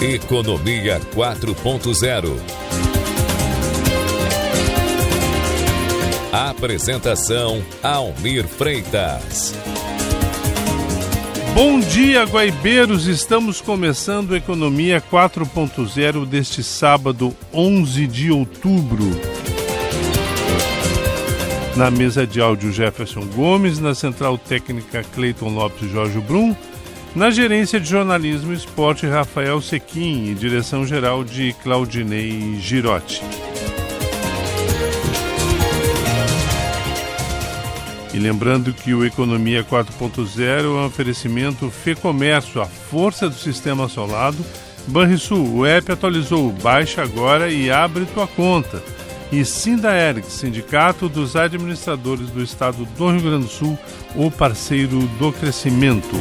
Economia 4.0. Apresentação Almir Freitas. Bom dia, guaibeiros! Estamos começando Economia 4.0 deste sábado, 11 de outubro. Na mesa de áudio, Jefferson Gomes, na central técnica, Cleiton Lopes e Jorge Brum, na gerência de jornalismo e esporte, Rafael Sequim, e direção-geral de Claudinei Girotti. E lembrando que o Economia 4.0 é um oferecimento Fecomércio, a força do sistema solado. Banrisul, o app atualizou, baixa agora e abre tua conta. E Sindaerg, Sindicato dos Administradores do Estado do Rio Grande do Sul, o parceiro do crescimento.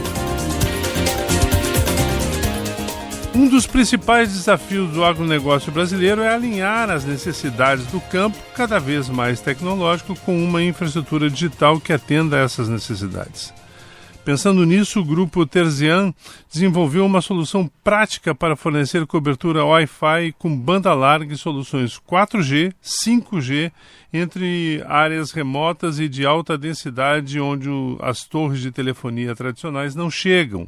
Um dos principais desafios do agronegócio brasileiro é alinhar as necessidades do campo, cada vez mais tecnológico, com uma infraestrutura digital que atenda a essas necessidades. Pensando nisso, o grupo Terzian desenvolveu uma solução prática para fornecer cobertura Wi-Fi com banda larga e soluções 4G, 5G, entre áreas remotas e de alta densidade onde as torres de telefonia tradicionais não chegam.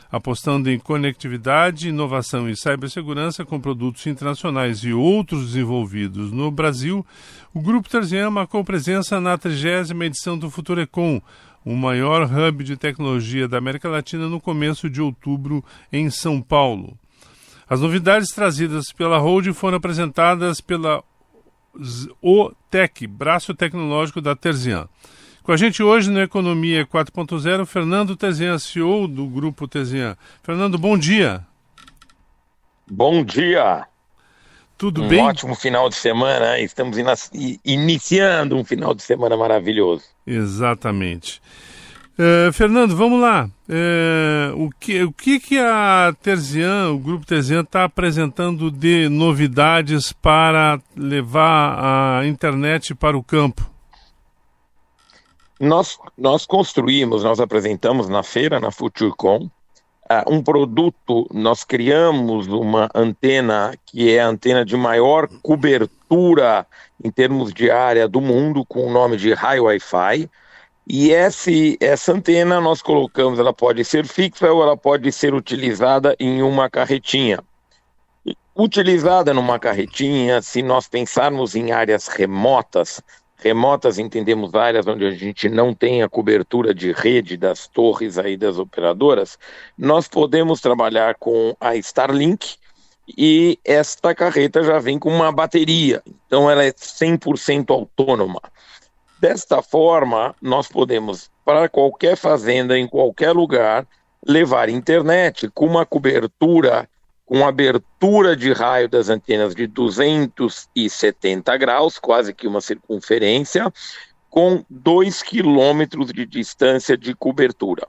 Apostando em conectividade, inovação e cibersegurança com produtos internacionais e outros desenvolvidos no Brasil, o Grupo Terzian marcou presença na 30ª edição do Futurecom, o maior hub de tecnologia da América Latina, no começo de outubro em São Paulo. As novidades trazidas pela Holding foram apresentadas pela OTEC, braço tecnológico da Terzian. Com a gente hoje no Economia 4.0, Fernando Terzian, CEO do Grupo Terzian. Fernando, bom dia. Bom dia. Tudo bem? Um ótimo final de semana. Estamos iniciando um final de semana maravilhoso. Exatamente. Fernando, vamos lá. O que a Terzian, o Grupo Terzian, está apresentando de novidades para levar a internet para o campo? Nós apresentamos na feira, na Futurecom, um produto. Nós criamos uma antena que é a antena de maior cobertura em termos de área do mundo, com o nome de High Wi-Fi, e essa antena nós colocamos, ela pode ser fixa ou ela pode ser utilizada em uma carretinha. Utilizada numa carretinha, se nós pensarmos em áreas remotas, entendemos áreas onde a gente não tem a cobertura de rede das torres aí das operadoras, nós podemos trabalhar com a Starlink e esta carreta já vem com uma bateria, então ela é 100% autônoma. Desta forma, nós podemos, para qualquer fazenda, em qualquer lugar, levar internet com uma cobertura, com abertura de raio das antenas de 270 graus, quase que uma circunferência, com 2 quilômetros de distância de cobertura.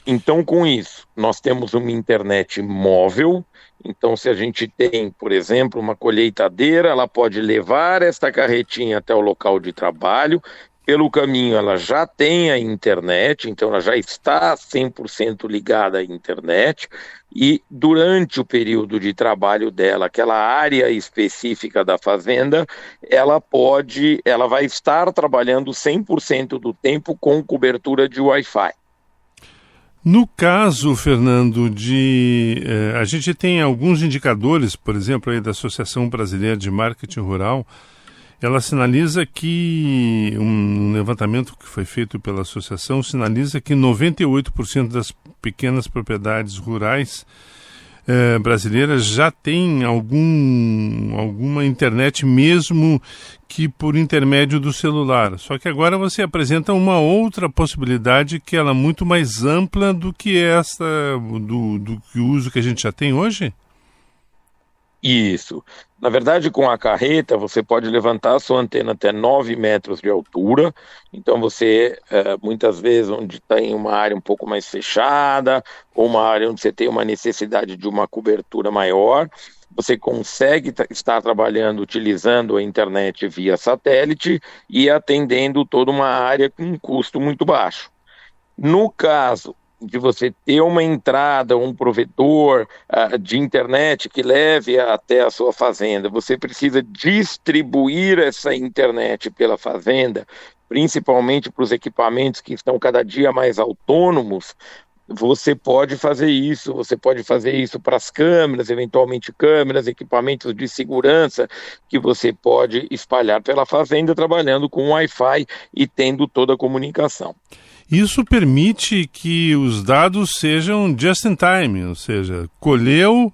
Então, com isso, nós temos uma internet móvel. Então, se a gente tem, por exemplo, uma colheitadeira, ela pode levar esta carretinha até o local de trabalho. Pelo caminho, ela já tem a internet, então ela já está 100% ligada à internet, e durante o período de trabalho dela, aquela área específica da fazenda, ela vai estar trabalhando 100% do tempo com cobertura de Wi-Fi. No caso, Fernando, a gente tem alguns indicadores, por exemplo, aí da Associação Brasileira de Marketing Rural. Ela sinaliza que, um levantamento que foi feito pela associação, sinaliza que 98% das pequenas propriedades rurais brasileiras já têm alguma internet, mesmo que por intermédio do celular. Só que agora você apresenta uma outra possibilidade que ela é muito mais ampla do que essa, do uso que a gente já tem hoje? Isso. Na verdade, com a carreta, você pode levantar a sua antena até 9 metros de altura. Então, você, muitas vezes, onde está em uma área um pouco mais fechada, ou uma área onde você tem uma necessidade de uma cobertura maior, você consegue estar trabalhando, utilizando a internet via satélite e atendendo toda uma área com um custo muito baixo. No caso de você ter uma entrada, um provedor de internet que leve até a sua fazenda. Você precisa distribuir essa internet pela fazenda, principalmente para os equipamentos que estão cada dia mais autônomos. Você pode fazer isso para as câmeras, eventualmente câmeras, equipamentos de segurança que você pode espalhar pela fazenda trabalhando com Wi-Fi e tendo toda a comunicação. Isso permite que os dados sejam just in time, ou seja, colheu,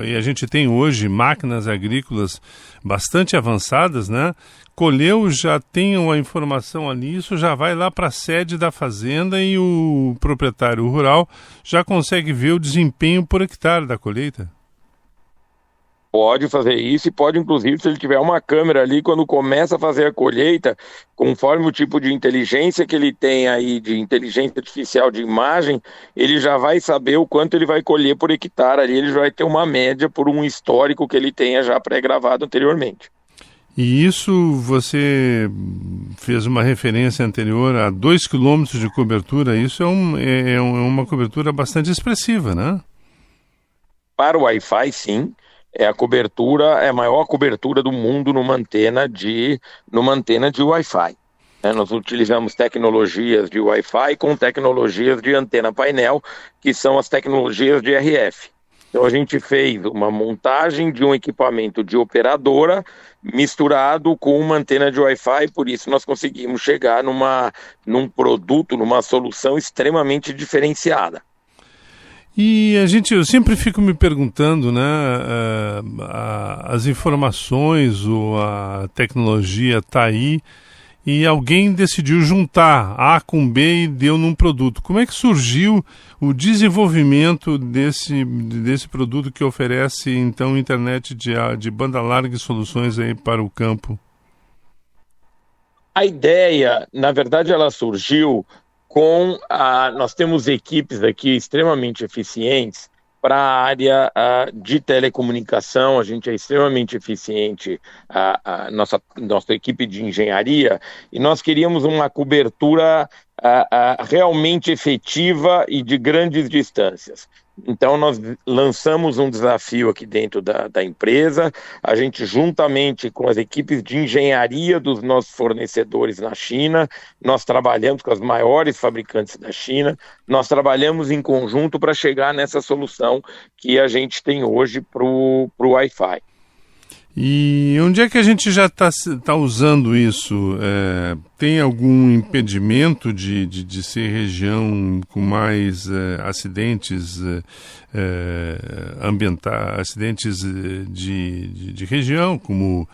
e a gente tem hoje máquinas agrícolas bastante avançadas, né? Colheu, já tem a informação ali, isso já vai lá para a sede da fazenda e o proprietário rural já consegue ver o desempenho por hectare da colheita. Pode fazer isso e pode, inclusive, se ele tiver uma câmera ali, quando começa a fazer a colheita, conforme o tipo de inteligência que ele tem aí, de inteligência artificial de imagem, ele já vai saber o quanto ele vai colher por hectare ali, ele já vai ter uma média por um histórico que ele tenha já pré-gravado anteriormente. E isso você fez uma referência anterior a 2 quilômetros de cobertura, isso é uma cobertura bastante expressiva, né? Para o Wi-Fi, sim. É a maior cobertura do mundo numa antena de Wi-Fi. Nós utilizamos tecnologias de Wi-Fi com tecnologias de antena painel, que são as tecnologias de RF. Então a gente fez uma montagem de um equipamento de operadora misturado com uma antena de Wi-Fi, por isso nós conseguimos chegar num produto, numa solução extremamente diferenciada. E eu sempre fico me perguntando, né, as informações ou a tecnologia está aí e alguém decidiu juntar A com B e deu num produto. Como é que surgiu o desenvolvimento desse produto que oferece, então, internet de banda larga e soluções aí para o campo? A ideia, na verdade, ela surgiu nós temos equipes aqui extremamente eficientes para a área de telecomunicação, a gente é extremamente eficiente, nossa equipe de engenharia, e nós queríamos uma cobertura realmente efetiva e de grandes distâncias. Então nós lançamos um desafio aqui dentro da empresa, a gente juntamente com as equipes de engenharia dos nossos fornecedores na China, nós trabalhamos com as maiores fabricantes da China, nós trabalhamos em conjunto para chegar nessa solução que a gente tem hoje para o Wi-Fi. E onde é que a gente já está usando isso? Tem algum impedimento de ser região com mais acidentes ambientais, acidentes de região, como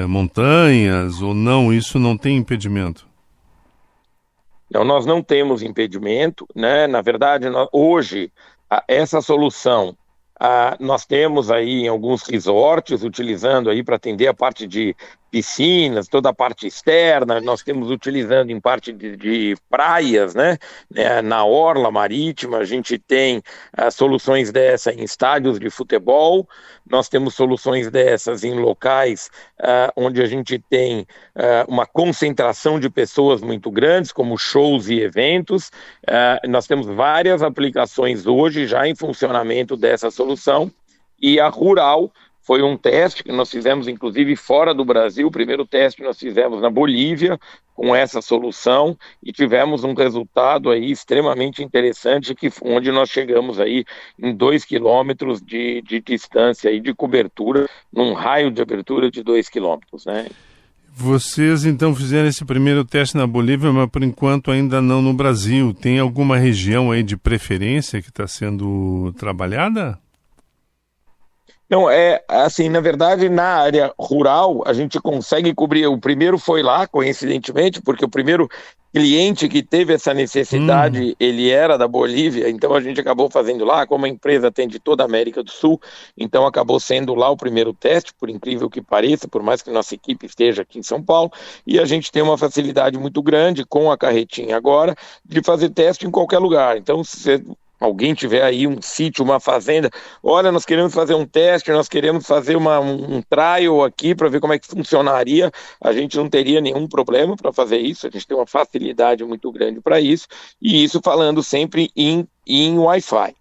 montanhas ou não? Isso não tem impedimento? Não, nós não temos impedimento, né? Na verdade, hoje, essa solução nós temos aí em alguns resorts utilizando aí para atender a parte de piscinas, toda a parte externa, nós temos utilizando em parte de praias, né? Na orla marítima, a gente tem soluções dessa em estádios de futebol, nós temos soluções dessas em locais onde a gente tem uma concentração de pessoas muito grandes, como shows e eventos. Nós temos várias aplicações hoje já em funcionamento dessa solução, e a Rural foi um teste que nós fizemos, inclusive, fora do Brasil. O primeiro teste nós fizemos na Bolívia, com essa solução, e tivemos um resultado aí extremamente interessante, onde nós chegamos aí em 2 quilômetros de distância e de cobertura, num raio de abertura de 2 quilômetros, né? Vocês, então, fizeram esse primeiro teste na Bolívia, mas, por enquanto, ainda não no Brasil. Tem alguma região aí de preferência que está sendo trabalhada? Não, assim, na verdade, na área rural, a gente consegue cobrir. O primeiro foi lá, coincidentemente, porque o primeiro cliente que teve essa necessidade, ele era da Bolívia, então a gente acabou fazendo lá, como a empresa atende toda a América do Sul, então acabou sendo lá o primeiro teste, por incrível que pareça, por mais que nossa equipe esteja aqui em São Paulo, e a gente tem uma facilidade muito grande com a carretinha agora, de fazer teste em qualquer lugar. Então, se alguém tiver aí um sítio, uma fazenda, olha, nós queremos fazer um teste, nós queremos fazer um trial aqui para ver como é que funcionaria, a gente não teria nenhum problema para fazer isso, a gente tem uma facilidade muito grande para isso, e isso falando sempre em e em Wi-Fi,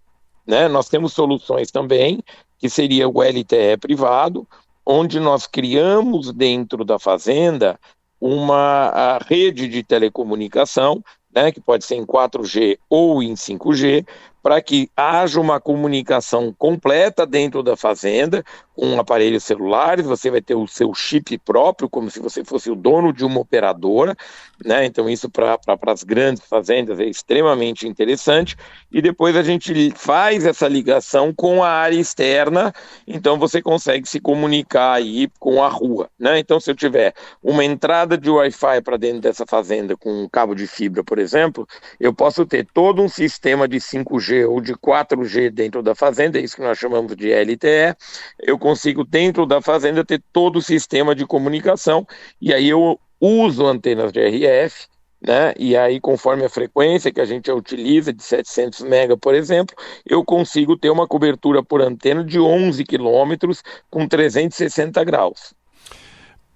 né? Nós temos soluções também, que seria o LTE privado, onde nós criamos dentro da fazenda uma rede de telecomunicação, né, que pode ser em 4G ou em 5G, para que haja uma comunicação completa dentro da fazenda, com aparelhos celulares. Você vai ter o seu chip próprio, como se você fosse o dono de uma operadora, né? Então isso para as grandes fazendas é extremamente interessante, e depois a gente faz essa ligação com a área externa, então você consegue se comunicar aí com a rua, né? Então se eu tiver uma entrada de Wi-Fi para dentro dessa fazenda com um cabo de fibra, por exemplo, eu posso ter todo um sistema de 5G ou de 4G dentro da fazenda, é isso que nós chamamos de LTE. Eu consigo dentro da fazenda ter todo o sistema de comunicação, e aí eu uso antenas de RF, né? E aí conforme a frequência que a gente utiliza, de 700 MHz, por exemplo, eu consigo ter uma cobertura por antena de 11 quilômetros com 360 graus.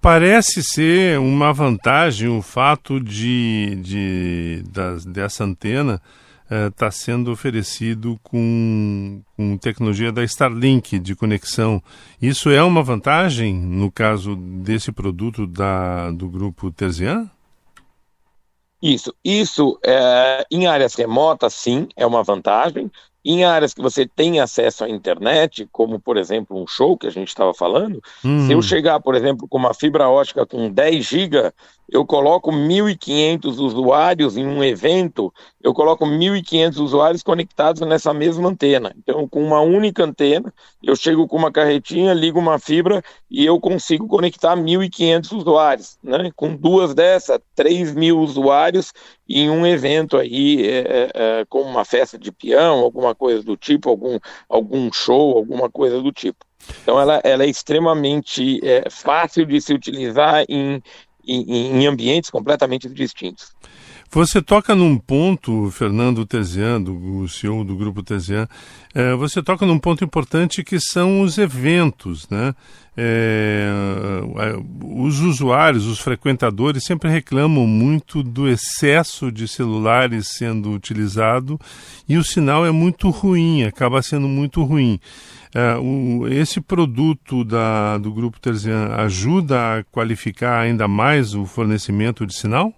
Parece ser uma vantagem o fato dessa antena está sendo oferecido com tecnologia da Starlink de conexão. Isso é uma vantagem no caso desse produto do grupo Terzian? Isso em áreas remotas, sim, é uma vantagem. Em áreas que você tem acesso à internet, como, por exemplo, um show que a gente estava falando, se eu chegar, por exemplo, com uma fibra ótica com 10 GB, eu coloco 1.500 usuários em um evento, eu coloco 1.500 usuários conectados nessa mesma antena. Então, com uma única antena, eu chego com uma carretinha, ligo uma fibra e eu consigo conectar 1.500 usuários, né? Com duas dessas, 3.000 usuários em um evento aí, como uma festa de peão, alguma coisa do tipo, algum show, alguma coisa do tipo. Então, ela é extremamente fácil de se utilizar em ambientes completamente distintos. Você toca num ponto, Fernando Terzian, o CEO do Grupo Terzian, você toca num ponto importante que são os eventos, né? Os usuários, os frequentadores sempre reclamam muito do excesso de celulares sendo utilizado e o sinal é muito ruim, acaba sendo muito ruim. Esse produto do Grupo Terzian ajuda a qualificar ainda mais o fornecimento de sinal?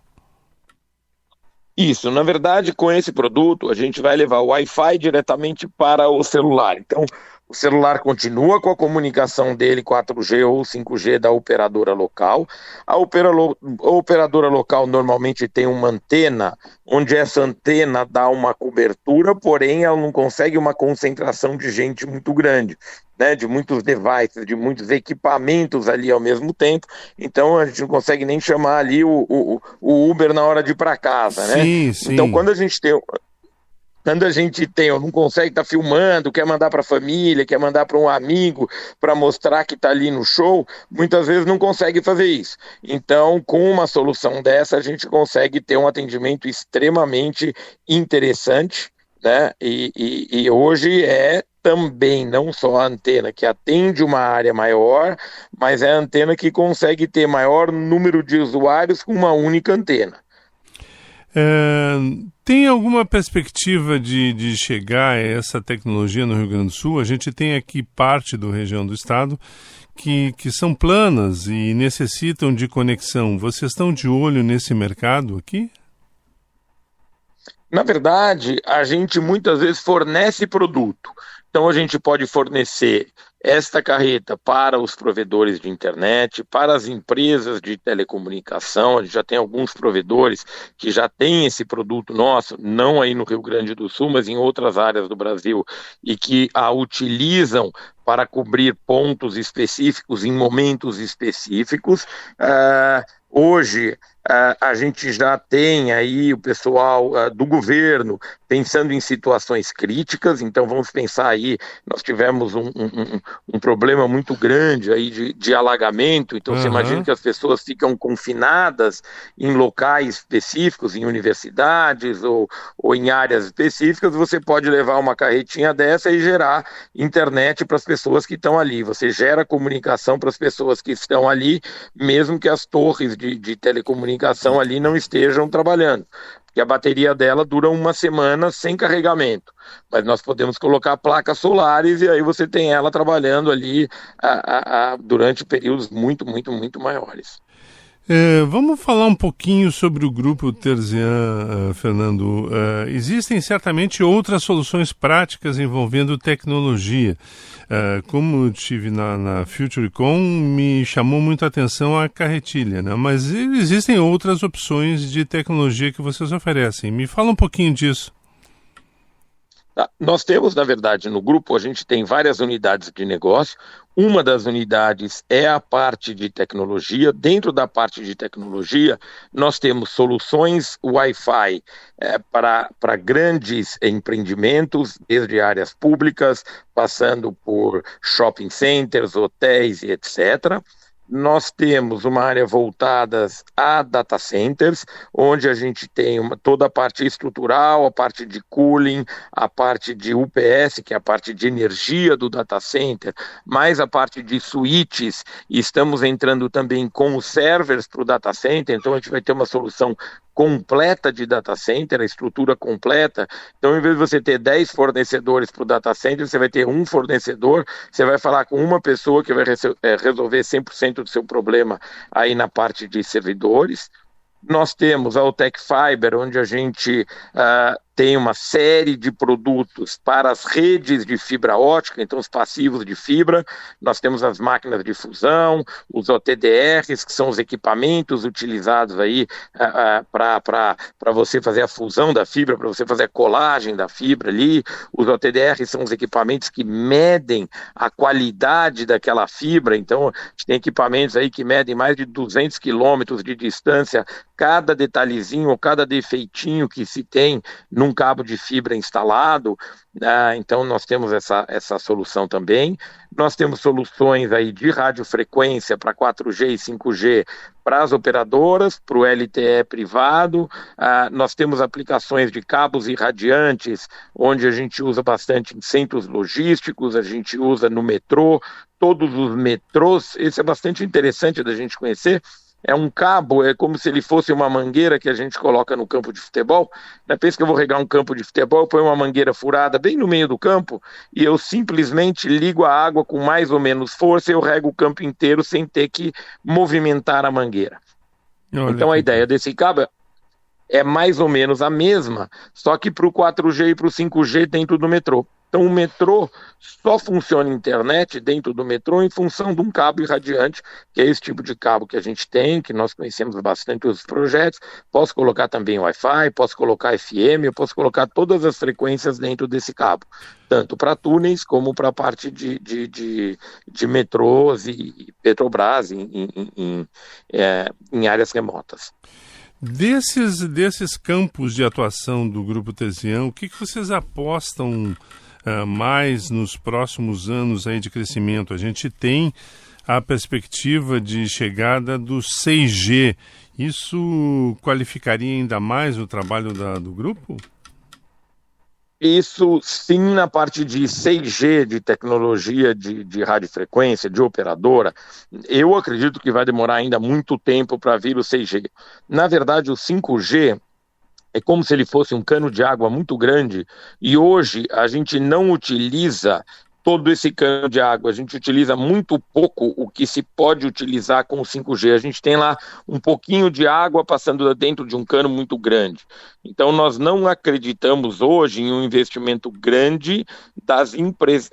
Isso, na verdade, com esse produto, a gente vai levar o Wi-Fi diretamente para o celular. Então, o celular continua com a comunicação dele 4G ou 5G da operadora local. A operadora local normalmente tem uma antena, onde essa antena dá uma cobertura, porém ela não consegue uma concentração de gente muito grande, né, de muitos devices, de muitos equipamentos ali ao mesmo tempo. Então a gente não consegue nem chamar ali o Uber na hora de ir para casa, né? Sim. Então quando a gente tem ou não consegue estar filmando, quer mandar para a família, quer mandar para um amigo para mostrar que está ali no show, muitas vezes não consegue fazer isso. Então, com uma solução dessa, a gente consegue ter um atendimento extremamente interessante, né? E hoje também não só a antena que atende uma área maior, mas é a antena que consegue ter maior número de usuários com uma única antena. Tem alguma perspectiva de chegar a essa tecnologia no Rio Grande do Sul? A gente tem aqui parte da região do estado que são planas e necessitam de conexão. Vocês estão de olho nesse mercado aqui? Na verdade, a gente muitas vezes fornece produto. Então a gente pode fornecer esta carreta para os provedores de internet, para as empresas de telecomunicação. A gente já tem alguns provedores que já têm esse produto nosso, não aí no Rio Grande do Sul, mas em outras áreas do Brasil, e que a utilizam para cobrir pontos específicos em momentos específicos. Hoje a gente já tem aí o pessoal do governo pensando em situações críticas. Então vamos pensar aí, nós tivemos um problema muito grande aí de alagamento. Então você imagina que as pessoas ficam confinadas em locais específicos, em universidades ou em áreas específicas. Você pode levar uma carretinha dessa e gerar internet para as pessoas que estão ali. Você gera comunicação para as pessoas que estão ali, mesmo que as torres de telecomunicação ali não estejam trabalhando. que a bateria dela dura uma semana sem carregamento. Mas nós podemos colocar placas solares e aí você tem ela trabalhando ali durante períodos muito, muito, muito maiores. Vamos falar um pouquinho sobre o Grupo Terzian, Fernando. Existem certamente outras soluções práticas envolvendo tecnologia. Como eu estive na FutureCon, me chamou muito a atenção a carretilha, né? Mas existem outras opções de tecnologia que vocês oferecem. Me fala um pouquinho disso. Nós temos, na verdade, no grupo, a gente tem várias unidades de negócio. Uma das unidades é a parte de tecnologia. Dentro da parte de tecnologia, nós temos soluções Wi-Fi para grandes empreendimentos, desde áreas públicas, passando por shopping centers, hotéis e etc. Nós temos uma área voltada a data centers, onde a gente tem toda a parte estrutural, a parte de cooling, a parte de UPS, que é a parte de energia do data center, mais a parte de switches, e estamos entrando também com os servers para o data center, então a gente vai ter uma solução completa de data center, a estrutura completa. Então, em vez de você ter 10 fornecedores para o data center, você vai ter um fornecedor, você vai falar com uma pessoa que vai resolver 100% do seu problema aí na parte de servidores. Nós temos a Altec Fiber, onde a gente tem uma série de produtos para as redes de fibra ótica, então os passivos de fibra. Nós temos as máquinas de fusão, os OTDRs, que são os equipamentos utilizados aí para você fazer a fusão da fibra, para você fazer a colagem da fibra ali. Os OTDRs são os equipamentos que medem a qualidade daquela fibra, então a gente tem equipamentos aí que medem mais de 200 quilômetros de distância, cada detalhezinho ou cada defeitinho que se tem num cabo de fibra instalado. Então nós temos essa solução também. Nós temos soluções aí de radiofrequência para 4G e 5G para as operadoras, para o LTE privado. Nós temos aplicações de cabos irradiantes, onde a gente usa bastante em centros logísticos, a gente usa no metrô, todos os metrôs. Esse é bastante interessante da gente conhecer. É um cabo, é como se ele fosse uma mangueira que a gente coloca no campo de futebol. Pensa que eu vou regar um campo de futebol, eu ponho uma mangueira furada bem no meio do campo e eu simplesmente ligo a água com mais ou menos força e eu rego o campo inteiro sem ter que movimentar a mangueira. Então a ideia desse cabo é mais ou menos a mesma, só que para o 4G e para o 5G dentro do metrô. Então o metrô só funciona a internet dentro do metrô em função de um cabo irradiante, que é esse tipo de cabo que a gente tem, que nós conhecemos bastante os projetos. Posso colocar também Wi-Fi, posso colocar FM, eu posso colocar todas as frequências dentro desse cabo, tanto para túneis como para a parte de metrôs e Petrobras em áreas remotas. Desses campos de atuação do Grupo Terzian, o que vocês apostam mais nos próximos anos aí de crescimento? A gente tem a perspectiva de chegada do 6G. Isso qualificaria ainda mais o trabalho do grupo? Isso sim, na parte de 6G, de tecnologia de radiofrequência, de operadora. Eu acredito que vai demorar ainda muito tempo para vir o 6G. Na verdade, o 5G é como se ele fosse um cano de água muito grande e hoje a gente não utiliza todo esse cano de água, a gente utiliza muito pouco o que se pode utilizar com o 5G. A gente tem lá um pouquinho de água passando dentro de um cano muito grande. Então nós não acreditamos hoje em um investimento grande das empresas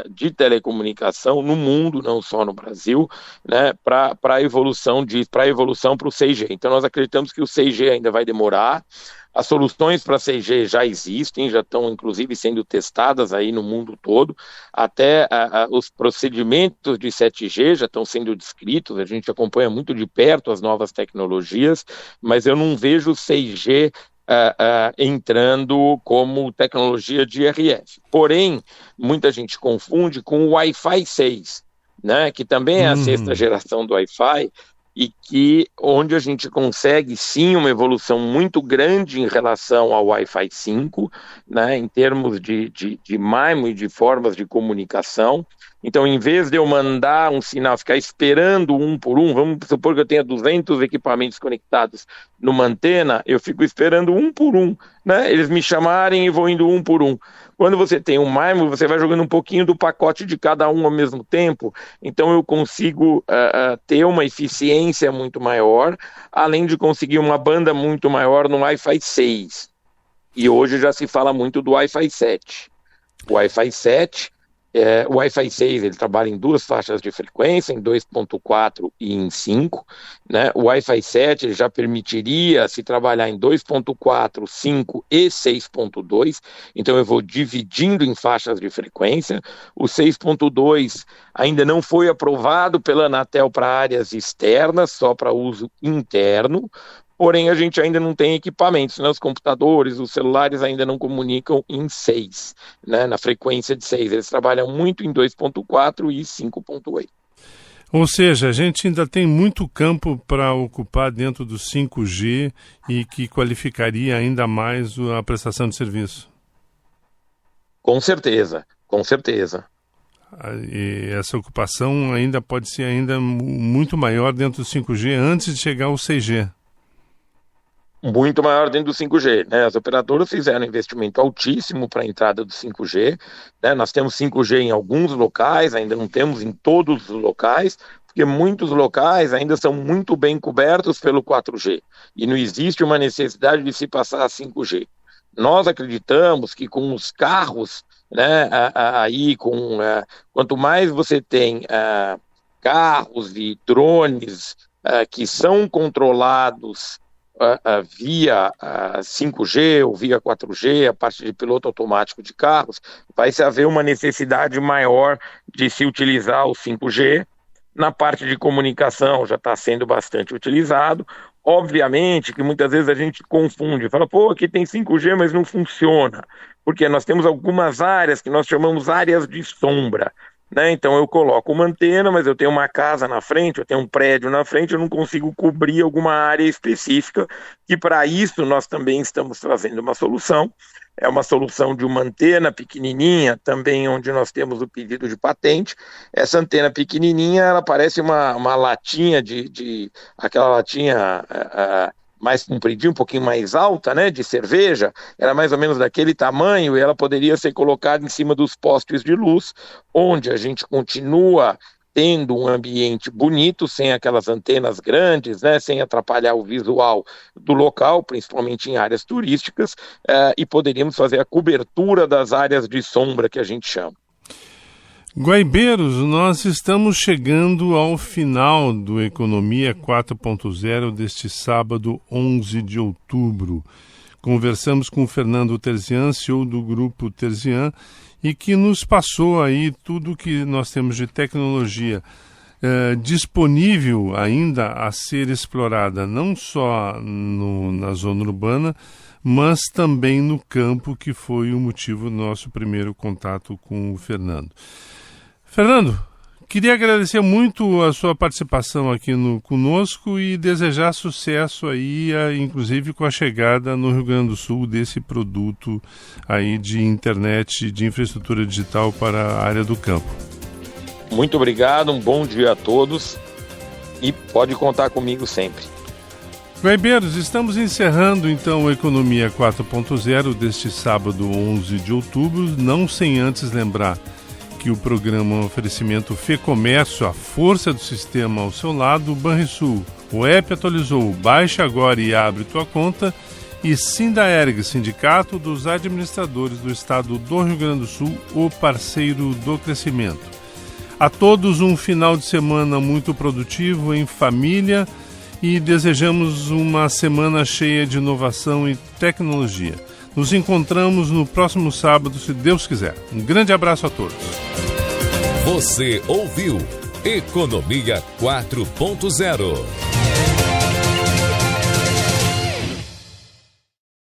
de telecomunicação no mundo, não só no Brasil, né, para a evolução para o 6G. Então nós acreditamos que o 6G ainda vai demorar. As soluções para 6G já existem, já estão inclusive sendo testadas aí no mundo todo, até os procedimentos de 7G já estão sendo descritos, a gente acompanha muito de perto as novas tecnologias, mas eu não vejo 6G entrando como tecnologia de RF. Porém, muita gente confunde com o Wi-Fi 6, né, que também é a sexta geração do Wi-Fi, e onde a gente consegue sim uma evolução muito grande em relação ao Wi-Fi 5, né, em termos de MIMO e de formas de comunicação. Então, em vez de eu mandar um sinal, ficar esperando um por um, vamos supor que eu tenha 200 equipamentos conectados numa antena, eu fico esperando um por um, né? Eles me chamarem e vou indo um por um. Quando você tem um MIMO, você vai jogando um pouquinho do pacote de cada um ao mesmo tempo, então eu consigo ter uma eficiência muito maior, além de conseguir uma banda muito maior no Wi-Fi 6. E hoje já se fala muito do Wi-Fi 7. O Wi-Fi 7, o Wi-Fi 6, ele trabalha em 2 faixas de frequência, em 2.4 e em 5, né? O Wi-Fi 7 ele já permitiria se trabalhar em 2.4, 5 e 6.2, então eu vou dividindo em faixas de frequência. O 6.2 ainda não foi aprovado pela Anatel para áreas externas, só para uso interno. Porém, a gente ainda não tem equipamentos, né? Os computadores, os celulares ainda não comunicam em 6, né? Na frequência de 6. Eles trabalham muito em 2.4 e 5.8. Ou seja, a gente ainda tem muito campo para ocupar dentro do 5G e que qualificaria ainda mais a prestação de serviço. Com certeza, com certeza. E essa ocupação ainda pode ser ainda muito maior dentro do 5G antes de chegar ao 6G. Muito maior dentro do 5G, né? As operadoras fizeram um investimento altíssimo para a entrada do 5G, né? Nós temos 5G em alguns locais, ainda não temos em todos os locais, porque muitos locais ainda são muito bem cobertos pelo 4G, e não existe uma necessidade de se passar a 5G. Nós acreditamos que com os carros, né, quanto mais você tem carros e drones que são controlados via 5G ou via 4G, a parte de piloto automático de carros, vai se haver uma necessidade maior de se utilizar o 5G. Na parte de comunicação já está sendo bastante utilizado. Obviamente que muitas vezes a gente confunde, fala, pô, aqui tem 5G, mas não funciona, porque nós temos algumas áreas que nós chamamos áreas de sombra, né? Então eu coloco uma antena, mas eu tenho uma casa na frente, eu tenho um prédio na frente, eu não consigo cobrir alguma área específica, e para isso nós também estamos trazendo uma solução. É uma solução de uma antena pequenininha, também onde nós temos o pedido de patente. Essa antena pequenininha, ela parece uma latinha aquela latinha mais compridinha, um pouquinho mais alta, né, de cerveja. Era mais ou menos daquele tamanho, e ela poderia ser colocada em cima dos postes de luz, onde a gente continua tendo um ambiente bonito, sem aquelas antenas grandes, né, sem atrapalhar o visual do local, principalmente em áreas turísticas, e poderíamos fazer a cobertura das áreas de sombra que a gente chama. Guaibeiros, nós estamos chegando ao final do Economia 4.0 deste sábado, 11 de outubro. Conversamos com o Fernando Terzian, CEO do Grupo Terzian, e que nos passou aí tudo que nós temos de tecnologia disponível ainda a ser explorada, não só na zona urbana, mas também no campo, que foi o motivo do nosso primeiro contato com o Fernando. Fernando, queria agradecer muito a sua participação aqui conosco e desejar sucesso aí, inclusive com a chegada no Rio Grande do Sul desse produto aí de internet, de infraestrutura digital para a área do campo. Muito obrigado, um bom dia a todos e pode contar comigo sempre. Guaibeiros, estamos encerrando então o Economia 4.0 deste sábado, 11 de outubro, não sem antes lembrar que o programa é um oferecimento FEComércio, a força do sistema ao seu lado, Banrisul, o app atualizou, baixe agora e abre tua conta, e Sindaerg, Sindicato dos Administradores do Estado do Rio Grande do Sul, o parceiro do crescimento. A todos um final de semana muito produtivo em família e desejamos uma semana cheia de inovação e tecnologia. Nos encontramos no próximo sábado, se Deus quiser. Um grande abraço a todos. Você ouviu Economia 4.0.